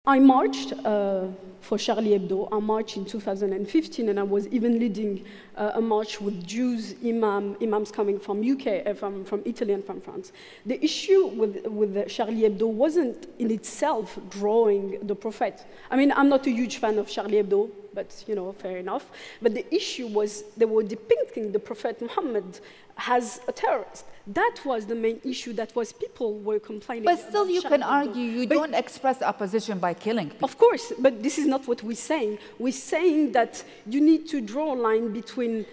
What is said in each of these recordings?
I marched for Charlie Hebdo. I marched in 2015, and I was even leading a march with Jews, imams coming from UK, from Italy and from France. The issue with Charlie Hebdo wasn't in itself drawing the prophet. I mean, I'm not a huge fan of Charlie Hebdo, but you know, fair enough. But the issue was they were depicting the Prophet Muhammad as a terrorist. That was the main issue. That was people were complaining. But still, you can argue you don't express opposition by killing people. Of course, but this is not what we're saying. We're saying that you need to draw a line between,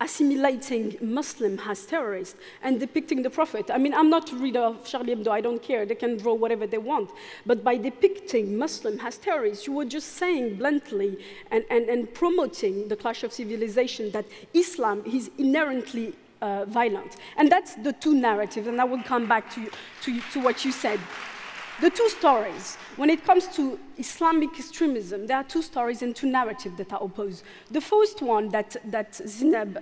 assimilating Muslim as terrorists and depicting the Prophet. I mean, I'm not a reader of Charlie Hebdo, I don't care, they can draw whatever they want. But by depicting Muslim as terrorists, you were just saying bluntly and promoting the clash of civilization that Islam is inherently violent. And that's the two narratives, and I will come back to what you said. The two stories, when it comes to Islamic extremism, there are two stories and two narratives that are opposed. The first one that Zineb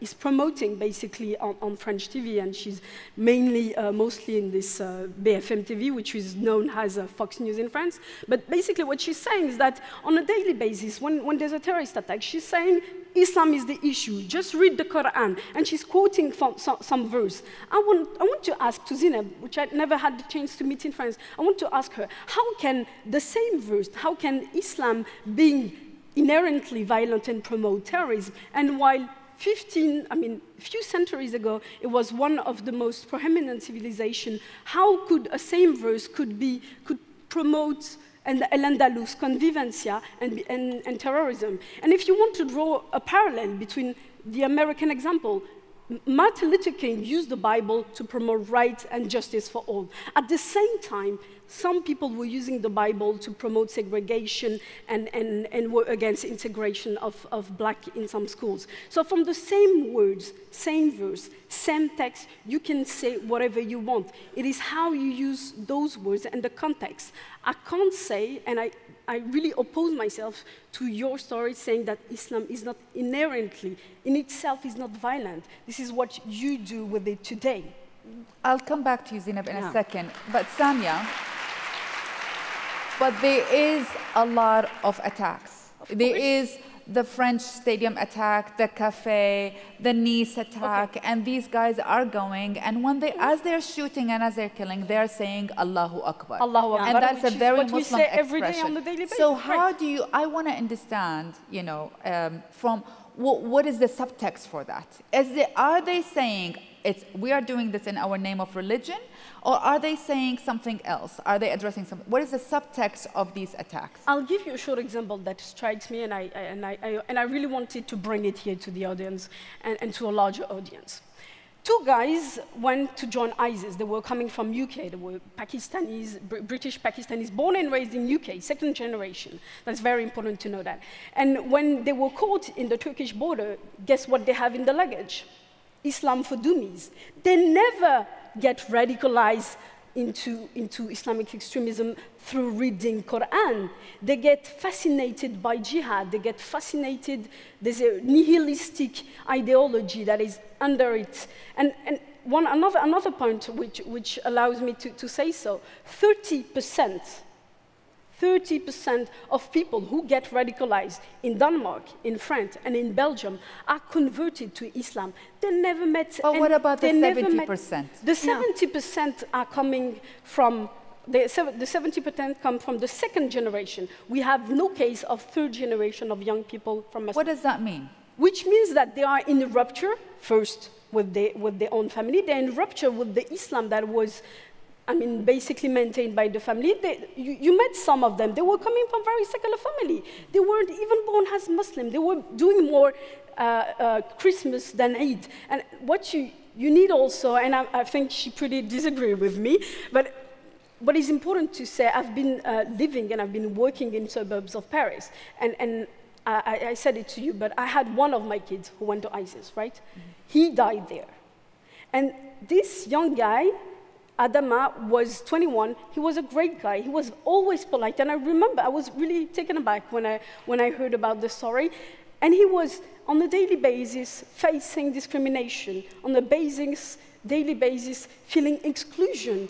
is promoting basically on French TV, and she's mostly in this BFM TV, which is known as Fox News in France. But basically what she's saying is that on a daily basis, when there's a terrorist attack, she's saying Islam is the issue, just read the Quran. And she's quoting from some verse. I want to ask to Zineb, which I never had the chance to meet in France, I want to ask her, how can the same verse, how can Islam being inherently violent and promote terrorism, and while a few centuries ago, it was one of the most prominent civilizations, how could a same verse could promote Al-Andalus, convivencia, and terrorism? And if you want to draw a parallel between the American example, Martin Luther King used the Bible to promote rights and justice for all. At the same time, some people were using the Bible to promote segregation and were against integration of black in some schools. So from the same words, same verse, same text, you can say whatever you want. It is how you use those words and the context. I can't say, and I really oppose myself to your story saying that Islam is not inherently, in itself, is not violent. This is what you do with it today. I'll come back to you, Zineb, in a second. But Samia, but there is a lot of attacks. There is the French stadium attack, the cafe, the Nice attack, and these guys are going, and when as they're shooting and as they're killing, they're saying Allahu Akbar. Allahu Akbar. And that's a very what Muslim we say expression. every day on the daily basis. So how do you, I want to understand, you know, from what is the subtext for that? Are they saying we are doing this in our name of religion, or are they saying something else? Are they addressing something? What is the subtext of these attacks? I'll give you a short example that strikes me, and I really wanted to bring it here to the audience and to a larger audience. Two guys went to join ISIS. They were coming from UK. They were Pakistanis, British Pakistanis, born and raised in UK, second generation. That's very important to know that. And when they were caught in the Turkish border, guess what they have in the luggage? Islam for Dummies. They never get radicalized into Islamic extremism through reading Quran. They get fascinated by jihad. They get fascinated. There's a nihilistic ideology that is under it. And another point which allows me to say so, 30% of people who get radicalized in Denmark, in France, and in Belgium are converted to Islam. They never met... But what about the 70%? The 70% are coming from... The 70% come from the second generation. We have no case of third generation of young people from... What does that mean? Which means that they are in rupture, first, with their own family. They're in rupture with the Islam that was... basically maintained by the family. You met some of them. They were coming from very secular family. They weren't even born as Muslim. They were doing more Christmas than Eid. And what you need also, and I think she pretty disagree with me, but what is important to say, I've been living and I've been working in suburbs of Paris. And I said it to you, but I had one of my kids who went to ISIS, right? He died there. And this young guy, Adama, was 21. He was a great guy. He was always polite. And I remember, I was really taken aback when I heard about the story. And he was, on a daily basis, facing discrimination, on a daily basis, feeling exclusion.